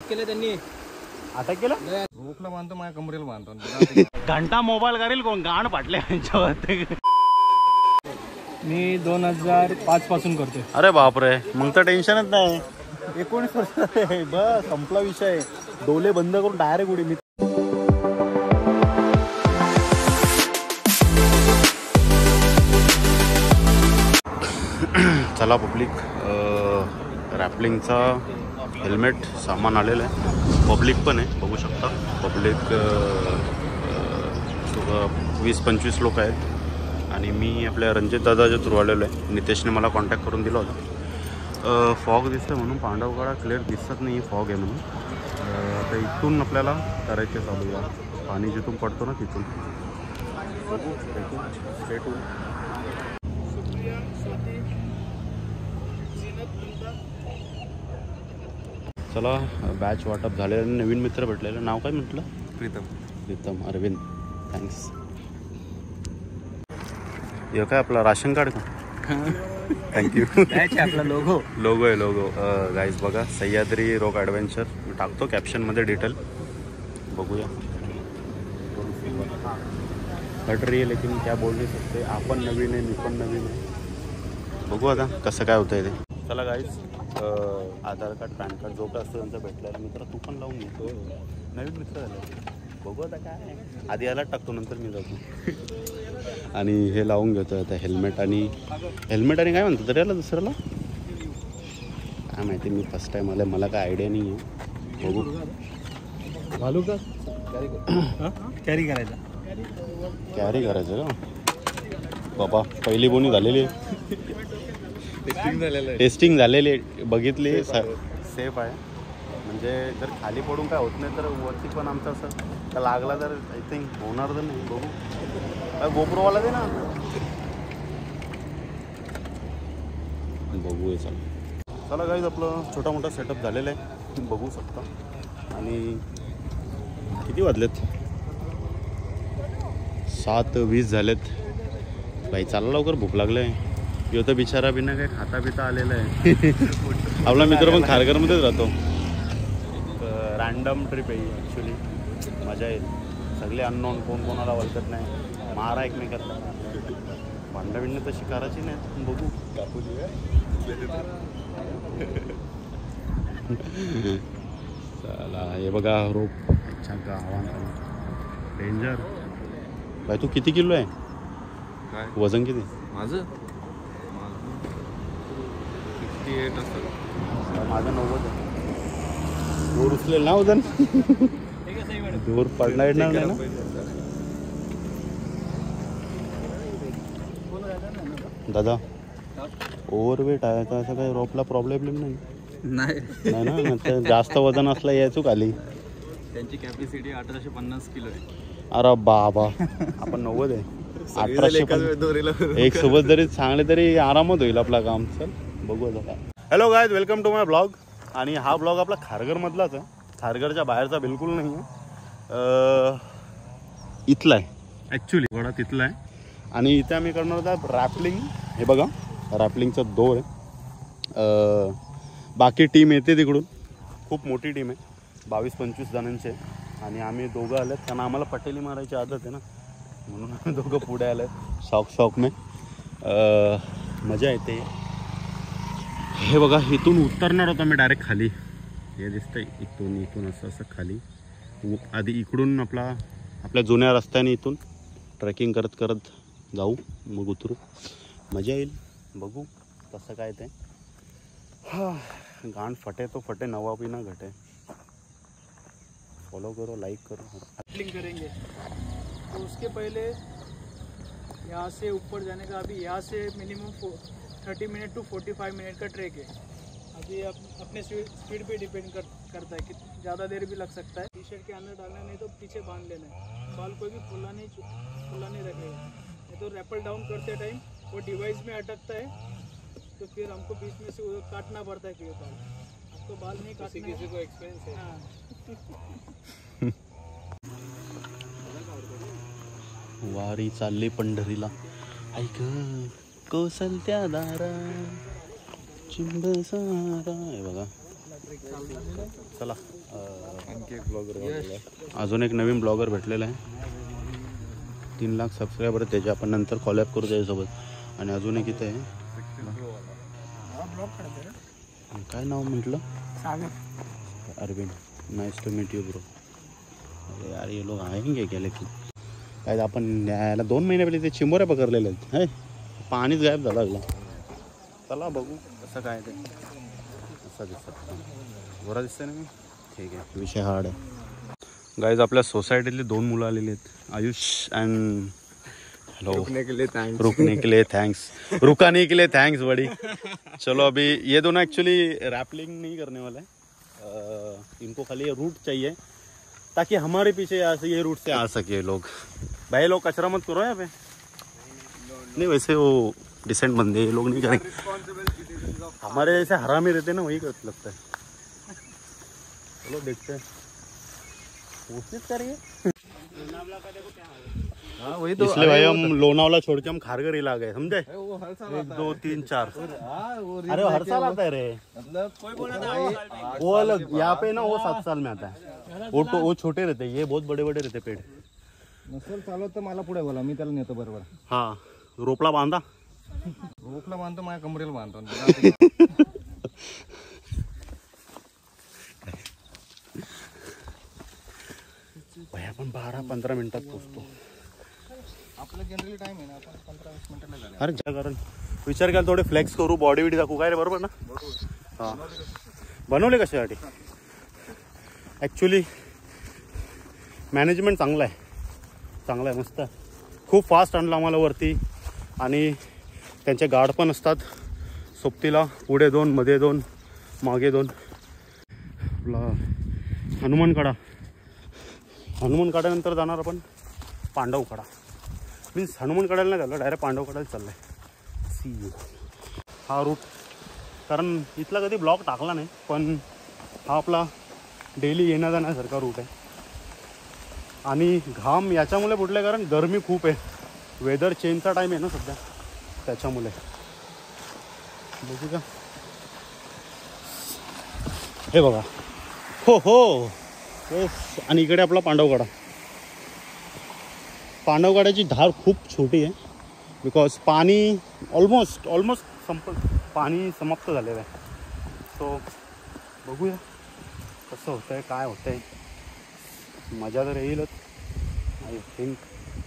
केलं त्यांनी. अटक केलं. रोकला बांधतो माझ्या कमरेला बांधतो. घंटा मोबाईल करेल कोण गाण पाटले त्यांच्यावरती. मी 2005 पासून करतोय. अरे बापरे, मग तर टेन्शनच नाही. 19 वर्ष बस संपला विषय. डोले बंद करून डायरेक्ट उडी. चला पब्लिक, रॅपलिंगचा हेल्मेट सामान आलेलं आहे. पब्लिक पण आहे, बघू शकता. पब्लिक 20-25 लोक आहेत. आणि मी आपल्या रणजित दादाच्या थ्रू आलेलो आहे. नितेशने मला कॉन्टॅक्ट करून दिला होता. फॉग दिसतं म्हणून, पांडवगडा क्लिअर दिसत नाही फॉग आहे म्हणून. आता इथून आपल्याला करायचे चालू या. पाणी जिथून पडतो ना तिथून स्ट्रेट. चला, बॅच वाटप झालेलं. नवीन मित्र भेटलेलं. नाव काय म्हटलं? प्रीतम अरविंद. थँक्स. हे काय आपला राशन कार्ड का? थँक्यू. आपला लोगो आहे. गाईज बघा, सह्याद्री रॉक ॲडव्हेंचर. मी टाकतो कॅप्शनमध्ये डिटेल. बघूया. हट रही है लेकिन क्या बोल नाही सकते. आपण नवीन आहे, मी पण नवीन आहे. बघू आता कसं काय होतं आहे ते. चला गाईज, आधार कार्ड पॅन कार्ड जो काय असतं त्यांचं भेटलेलं मित्र. तू पण लावून घेतो. नवीन मित्र झालं. बघू आता काय. आधी याला टाकतो, नंतर मी जातो. आणि हे लावून घेतो आता हेल्मेट आणि काय म्हणतो तरी याला दुसऱ्याला काय माहिती. मी फर्स्ट टाईम आलं, मला काय आयडिया नाही आहे. बघू. घालू का? कॅरी करायचं का बाबा? पहिली बोनी झालेली आहे. टेस्टिंग झालेली आहे. बघितली. सेफ आहे. म्हणजे जर खाली पडून काय होत नाही तर वरती पण आमचं असं लागला तर आय थिंक होणार तर नाही. बघू. गोप्रोवाला दे ना. बघू. चला गाईज, आपलं छोटा मोठा सेटअप झालेला आहे, बघू शकता. आणि किती वाजलेत? 7:20 झालेत. बाई चालला लवकर, भूक लागलं आहे. यो तर बिचारा बिना काय खाता पिता आलेला आहे. आपला मित्र पण खारघरमध्येच राहतो. रँडम ट्रिप आहे ॲक्च्युली. मजा येईल. सगळे अननोन, कोण कोणाला ओळखत नाही. मारा एकमेकातला. भांडणं बिंडणं तशी करायची नाही. बघू. चला, हे बघा रोप. अच्छा गावांना डेंजर. बाई तू किती किलो आहे? काय वजन किती? माझं 58 असतं. माझं 90 आहे. जोर उचलेल ना वजन? जोर पडणार येणार नाही ना? दादा ओव्हरवेट आहे का? असं काही रोपला प्रॉब्लेम नाही ना? जास्त वजन असलं यायचो खाली. त्यांची कॅपॅसिटी 1850 किलो आहे. अरे बाबा, आपण 90 आहे. 1800 एक सोबत जरी चांगले तरी आरामात होईल आपला काम. चल बघू आता काय. Hello guys, welcome to my blog. आणि हा ब्लॉग आपला खारघरमधलाच आहे. खारघरच्या बाहेरचा बिलकुल नाही आहे. इथला आहे ॲक्च्युली. वडा तिथला आहे. आणि इथे आम्ही करणार होता रॅपलिंग. हे बघा, रॅपलिंगचा दोर आहे. बाकी टीम येते तिकडून. खूप मोठी टीम आहे, 22-25 जणांची आहे. आणि आम्ही दोघं आलेत, कारण आम्हाला पटेली मारायची आदत आहे ना, म्हणून आम्ही दोघं पुढे आलो आहे. शौक में मजा येते. हे बघा, इथून उतरणार होता मी डायरेक्ट खाली. हे दिसतंय इथून असं खाली. आधी इकडून आपल्या जुन्या रस्त्याने इथून ट्रेकिंग करत जाऊ, मग उतरू. मजा येईल. बघू कसं काय ते. गांड फटे तो फटे, नवा भी ना घटे. फॉलो करो, लाइक करो. रैपलिंग करेंगे तो उसके पहले यहाँ से ऊपर जाने का, अभी यहाँ से मिनिमम 30 मिनट टू 45 मिनट का ट्रैक है. अभी अपने स्पीड पे डिपेंड करता है कि ज़्यादा देर भी लग सकता है. टी शर्ट के अंदर डालना, नहीं तो पीछे बांध लेना है. बाल कोई भी खुला नहीं रखेगा. नहीं तो रैपल डाउन करते टाइम वो डिवाइस में अटकता है, तो फिर हमको बीच में से काटना पड़ता है. फिर बाल तो बाल नहीं काटना. किसी को एक्सपीरियंस है. हाँ. वारी चालली पंढरीला. ऐक कौसल्या दारा चिंब सारा. हे बघा, चला आणखी एक ब्लॉगर अजून एक नवीन ब्लॉगर भेटलेला आहे. 3 लाख सबस्क्रायबर आहेत त्याचे. आपण नंतर कॉलॅब करू त्याच्यासोबत. आणि अजून एक इथे आहे, काय नाव म्हटलं, Arvind. Nice to meet you bro. अरे यार ये लोग आएंगे क्या लेकिन. काय आपण यायला 2 महिने पहिले ते चिंबोऱ्या पकडलेले आहेत. हे पाणीच गायब झाला लागला. चला बघू कसं काय ते. असं दिसत गोरा दिसतंय ना मी. ठीक आहे, विषय हार्ड आहे. गाईज आपल्या सोसायटीतली 2 मुलं आलेली आहेत, आयुष अँड हेलो. रुकने के लिए थैंक्स. रुकाने के लिए थैंक्स बड़ी. चलो अभी ये दोनों एक्चुअली रैपलिंग नहीं करने वाला है. इनको खाली ये रूट चाहिए ताकि हमारे पीछे यहाँ से ये रूट से आ सके लोग. भाई लोग कचरा मत करो यहाँ पे. नहीं वैसे वो डिसेंट बंदे, ये लोग नहीं करेंगे. हमारे जैसे हरामी रहते ना वही करते लगता है. चलो देखते हैं. कोशिश करिए. इसलिए भाई हम लोनावला छोड़ के हम खारगर ही ला गए, समझे. 1 2 3 4. अरे हर साल आता है रे. वो अलग यहाँ पे ना वो 7 साल में आता है. वो छोटे रहते, ये बहुत बड़े बड़े रहते पेड़. नसेल चालत तर मला पुढे बोला, मी त्याला नेतो बरोबर. हाँ रोपला बांधा. रोपला बांधतो, माझ्या कमरेला बांधतो. भाई आपण 12-15 मिनिटात पोहोचतो. आपलं जनरली टाइम आहे ना, आपण 15-20 मिनिटाला झाले. अरे ज्या कारण विचार केला थोडे फ्लेक्स करू, बॉडी बिडी दाखवू. काय रे बरोबर ना. हां बनवले कशासाठी. ॲक्च्युली मॅनेजमेंट चांगलं आहे मस्त. खूप फास्ट आणलं आम्हाला वरती. आणि त्यांचे गार्ड पण असतात सोबतीला. पुढे 2, मध्ये 2, मागे 2. आपला हनुमानकडानंतर जाणार आपण पांडवकडा. मीन्स हनुमानकडाला नाही झालं, डायरेक्ट पांडवकडाला चाललं आहे. C you. हा रूट कारण इथला कधी ब्लॉग टाकला नाही, पण हा आपला डेली येण्या जाण्यासारखा रूट आहे. आणि घाम याच्यामुळे फुटले कारण गरमी खूप आहे. वेदर चेंजचा टाईम आहे ना सध्या, त्याच्यामुळे. बघू का. हे बघा. हो येस. आणि इकडे आपला पांडवकडाची धार खूप छोटी आहे. बिकॉज पाणी ऑलमोस्ट पाणी समाप्त झालेलं आहे. सो बघूया कसं होतं आहे, काय होतं आहे. मजा तर येईलच.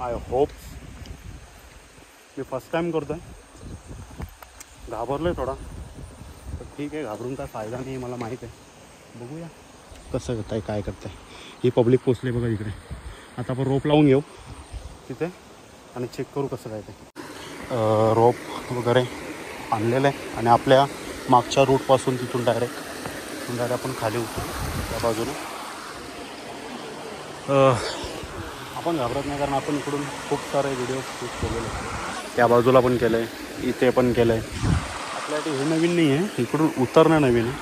I hope. Me first time करतो आहे, घाबरलो आहे थोडा. तर ठीक आहे, घाबरून काय फायदा नाही, मला माहीत आहे. बघूया कसं करताय, काय करताय. ही पब्लिक पोचली बघा इकडे. आता आपण रोप लावून घेऊ तिथे आणि चेक करू कसं काय ते. रोप वगैरे आणलेलं आहे. आणि आपल्या मागच्या रूटपासून तिथून डायरेक्ट आपण खाली उतरू त्या बाजूने. आपण घाबरत नाही कारण आपण इकडून खूप सारे व्हिडिओ शूट केलेले. त्या बाजूला पण केलं आहे, इथे पण केलं आहे. आपल्यासाठी हे नवीन नाही आहे, इकडून उतरणं नवीन आहे.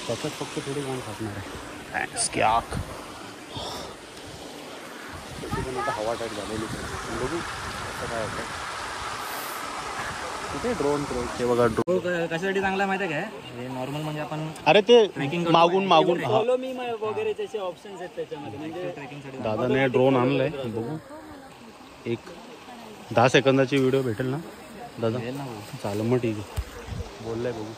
त्याच्यात फक्त थोडी गाण खाटणार आहे. थँक्स की आक तशी पण आता हवा टाईट झालेली. बघू कसं काय होतं. कुठे ड्रोन ते बघा. ड्रोन कशासाठी चांगला माहिती आहे काय, हे नॉर्मल म्हणजे आपण. अरे ते मागून फॉलो मी वगैरे त्याचे ऑप्शन्स आहेत त्याच्यामध्ये. म्हणजे ट्रेकिंगसाठी दादाने ड्रोन आणलंय. बघू एक 10 सेकंदाची व्हिडिओ भेटेल ना दादा. चालेल मग ठीक आहे, बोललाय. बघू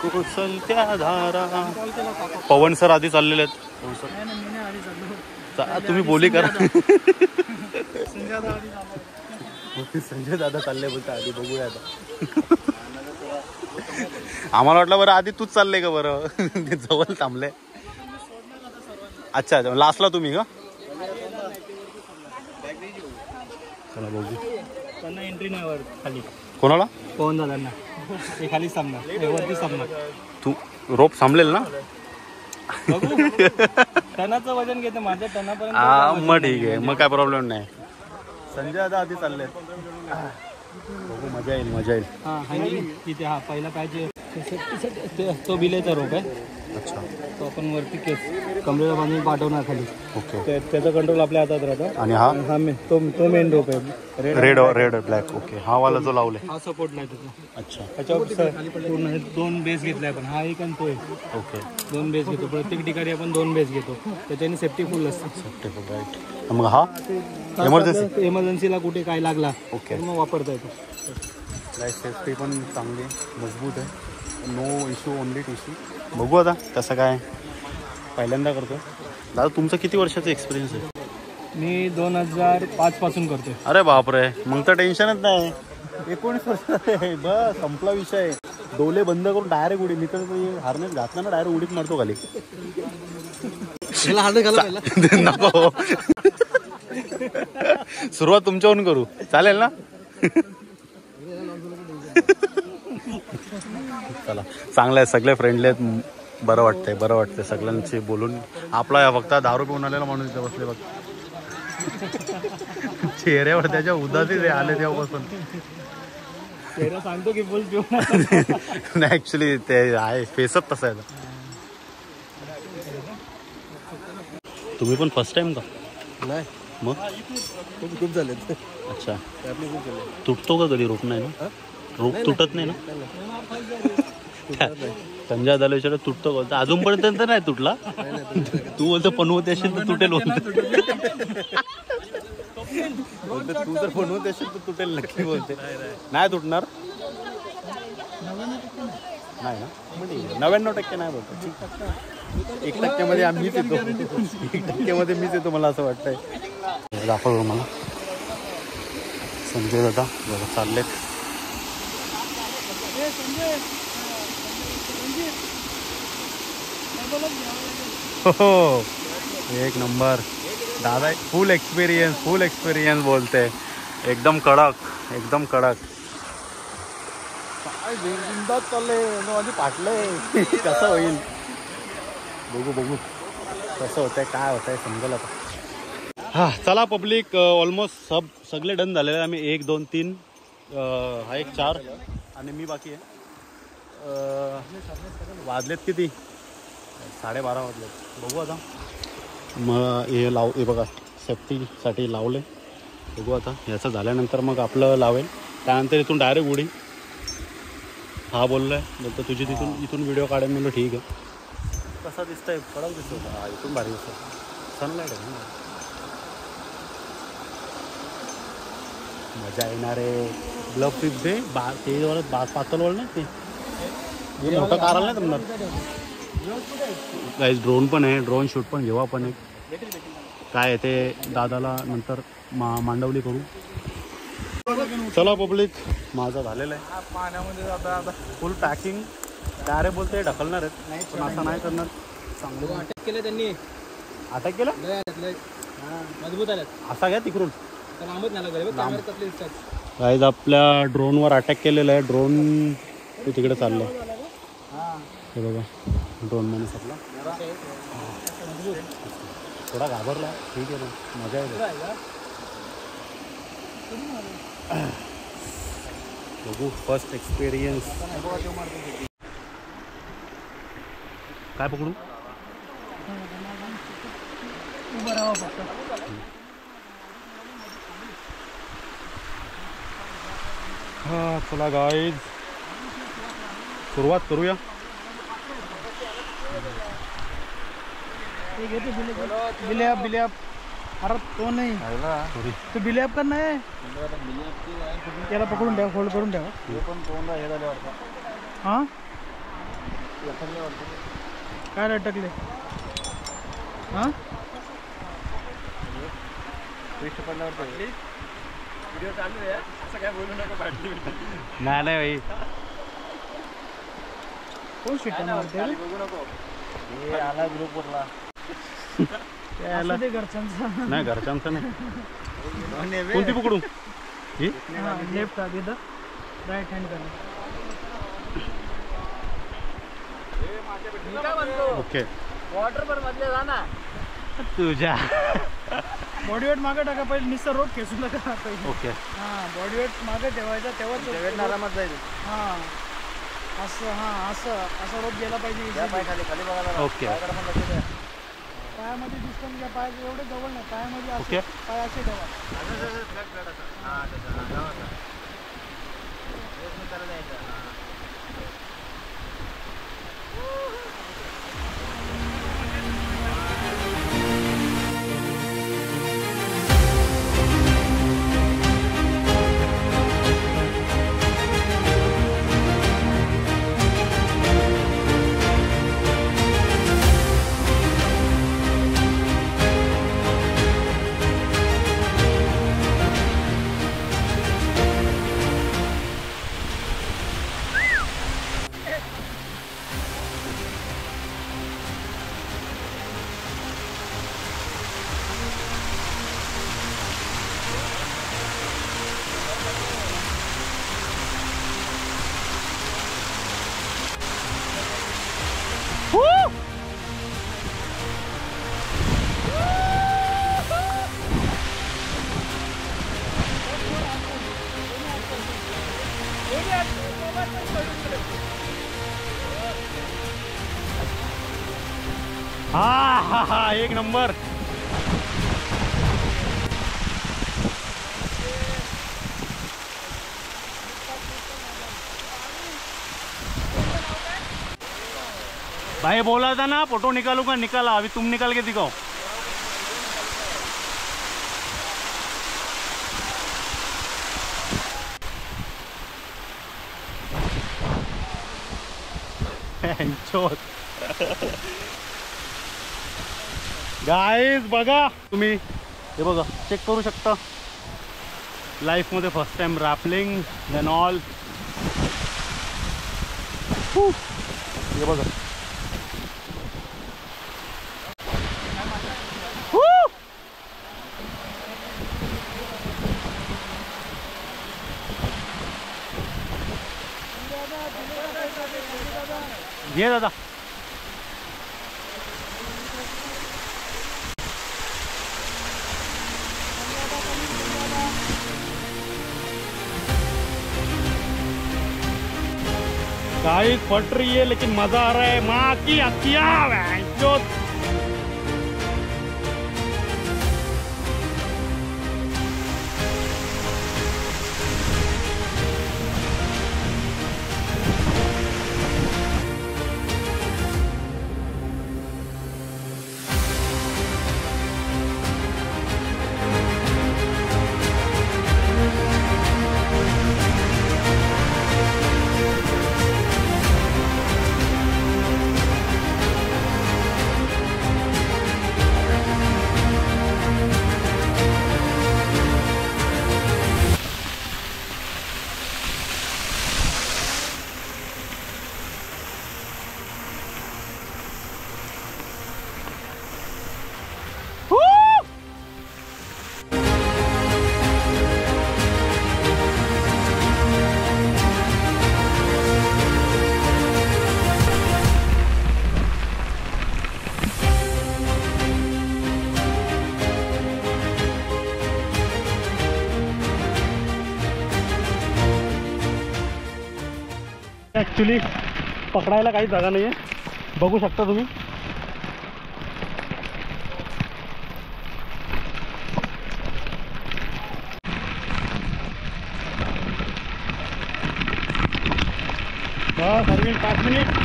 कुसलत्या धारा. पवन सर आधी चाललेले आहेत. पवन सर तुम्ही बोली करा. संजय दादा चालले बोलता आधी. बघूया आता. आम्हाला वाटलं बरं आधी तूच चालले का बरं. ते जवळ थांबले. अच्छा लास्टला तुम्ही का. चला बघू. त्यांना एंट्री नाही वर खाली. कोणाला. पवन दादांना. ते खाली थांबणार, वरती थांबणार. तू रोप थांबलेल ना. टनाचं वजन घेते माझ्या टनापर्यंत. मग ठीक आहे, मग काय प्रॉब्लेम नाही. संजय दादा आधी चालले. बघू मजा येईल. हा तिथे. हा पहिला पाहिजे तो बिलेचा रोप आहे. अच्छा तो आपण वरती केस कमरेला बांधून पाठवणार खाली. ओके. त्याचा कंट्रोल आपल्या हातात राहतो. आणि हा हा तो मेन रोप आहे. Red black. ओके. हा वाला जो लावले. हा सपोर्ट नाही त्याचा. अच्छा. त्याच्यावर पूर्ण 2 बेस घेतलाय आपण. हा एक आणि तो एक. ओके. 2 बेस घेतो. प्रत्येक ठिकाणी आपण 2 बेस घेतो. त्याच्याने सेफ्टी फुल असते. राईट. मग हा इमर्जन्सीला कुठे काय लागला ओके. तर मग वापरता येतो. लाईफ सेफ्टी पण चांगली मजबूत आहे. No issue only tissue. बघू आता कसं काय पहिल्यांदा करतो. दादा तुमचं किती वर्षाचा एक्सपिरियन्स आहे? मी 2005 पासून करतोय. अरे बापरे, मग तर टेन्शनच नाही. 19 वर्ष बस संपला विषय. डोले बंद करून डायरेक्ट उडी. मी तर हार्नेस घातला ना डायरेक्ट उडीत मारतो खाली. नको. सुरुवात तुमच्यावरून करू, चालेल ना? चला चांगलं आहे. सगळे फ्रेंडली आहेत. बरं वाटतंय सगळ्यांशी बोलून. आपला फक्त दारू पिऊन आलेला माणूस इथे बसले बघ. चेहऱ्यावर त्याच्या उदासी आले तेव्हापासून. सांगतो की बोल नाही ऍक्च्युली ते आहे फेसच तसं आहे. तुम्ही पण फर्स्ट टाइम का? नाही मग खूप झाले. अच्छा. तुटतो का कधी? रोप नाही ना? रोप तुटत नाही ना? संजय दलेश्वर तुटतो बोलतो. अजूनपर्यंत नाही तुटला. तू बोलतो पनवत असेल तर तुटेल बोलतो. तू जर पनवत असेल तर तुटेल नक्की बोलते. नाही तुटणार नाही ना? 99% नाही बोलतो. 1% मध्ये मीच येतो. 1% मध्ये मीच येतो मला असं वाटतंय. दाखव मला. संजय दादा बघा चाललेत. हो एक नंबर. दादा फुल एक्सपिरियन्स बोलते. एकदम कडक. काय बिंदास चाललंय. पाटलंय कसं होईल बघू कसं होतंय काय होतंय समजेल आता. हा चला पब्लिक ऑलमोस्ट सगळे डन झालेले. आम्ही 1 2 3 हा एक 4 आणि मी बाकी आहे. वाजलेत किती? 12:30 वाजलेत. बघू आता. मग हे बघा सेफ्टीसाठी लावले. बघू आता याचं झाल्यानंतर मग आपलं लावेल. त्यानंतर इथून डायरेक्ट उडी. हा बोललाय बोलतो तुझी इथून व्हिडिओ काढेल. म्हणलं ठीक आहे. कसा दिसतंय? कडक दिसतो. हा इथून भारी दिसतो. सनलाईट आहे ना. मजा येणार आहे. ग्लव टिप दे. ते पातळ वळ नाही ते मोठं कारल नाही तुम्हाला. काही ड्रोन पण आहे. ड्रोन शूट पण घेऊ आपण. एक काय आहे ते दादाला नंतर मांडवली करू. चला पब्लिक माझं झालेलं आहे. पाण्यामध्ये जाता फुल पॅकिंग. डायरेक्ट बोलते ढकलणार आहेत पण असं नाही करणार. चांगलं अटॅक केलं त्यांनी. अटॅक केलं. मजबूत आल्यात. असा घ्या तिकडून. दिसतात. गाईज आपल्या ड्रोनवर अटॅक केलेला आहे. ड्रोन ते तिकडे चाललं आहे. हे बघा ड्रोन माणूस आपला थोडा घाबरला. ठीक आहे ना मजा येते. बघू फर्स्ट एक्सपिरियन्स. काय पकडू? हा चला गाईज सुरुवात करूया. बिलियप अरे तो नाही तो बिलियप कर नाही. त्याला पकडून ठेवा. होल्ड करून ठेवा. हा काय अटकले? हा नाही भाई कोण शिटा मारते? आला ग्रुपवरला. घरच्यांचा नाही घरच्यांचं नाही. कोणती पकडू? ही लेफ्ट का इधर राइट हँड कर. ओके. वॉटर पर मधले जा ना. तुझ्या बॉडी वेट मागे टाका पहिले. निस्तर रोप खेचू नका पहिले. ओके. हां बॉडी वेट मागे ठेवायचा तेव्हाच आरामात जाईल. हां असं हां असं रोप गेला पाहिजे त्या पाय खाली खाली बघायला ओके पायामध्ये डिस्टन्स घ्या पाय एवढे जवळ नाही पायामध्ये ओके. असं पाय असे ठेवा हा एक नंबर. भाई बोला था ना फोटो निकालूंगा, निकाला. अभी तुम निकाल के दिखाओ. गाईज बघा तुम्ही, हे बघा चेक करू शकता. लाईफ मध्ये first time rappelling then all. हे बघा ये दादा. गाइस फट रही है लेकिन मजा आ रहा है. माँ की हत्या जो ॲक्च्युली पकडायला काही जागा नाही आहे. बघू शकता तुम्ही. बस अरविंद 5 मिनिट.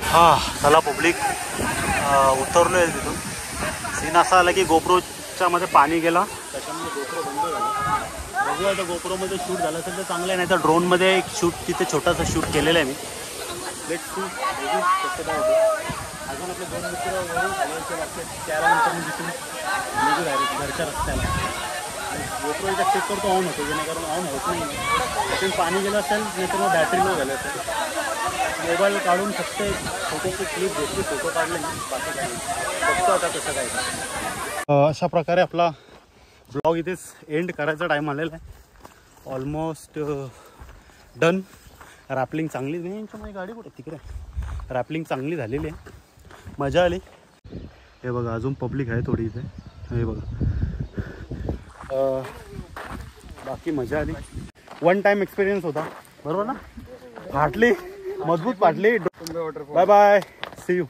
हा चला पब्लिक उतरलो आहे तिथून. सीन असा आला की गोप्रोच्या मध्ये पाणी गेला, त्याच्यामुळे गोप्रो बंद झाला. बघूया आता गोप्रोमध्ये शूट झालं असेल तर चांगलं आहे, नाही तर ड्रोनमध्ये एक शूट तिथे छोटासा शूट केलेला आहे मी. लेट्स सी बघू कसं काय होतं. अजून आपले 2 मित्र वरून खाल्याचे लागते, त्यानंतर मी तिथून निघू डायरेक्ट घरच्या रस्त्याला. गोप्रो एकदा चेक करतो ऑन होतो, जेणेकरून ऑन होत नाही. त्यातून पाणी गेलं असेल नाही तर मग बॅटरी लो झालं असेल. मोबाईल काढून फक्त एक फोटोची क्लिप घेतली, फोटो काढले ना, बाकी काय नाही. बघतो आता कसं काय. अशा प्रकारे आपला ब्लॉग इथेच एंड करायचा टाईम आलेला आहे. Almost done. रॅपलिंग चांगली नाही, यांच्यामध्ये गाडी कुठे तिकडे. रॅपलिंग चांगली झालेली आहे, मजा आली. हे बघा अजून पब्लिक आहे थोडी इथे, हे बघा. बाकी मजा आली. वन टाइम एक्सपिरियन्स होता, बरोबर ना. फाटली, मजबूत फाटली. Bye bye, see you.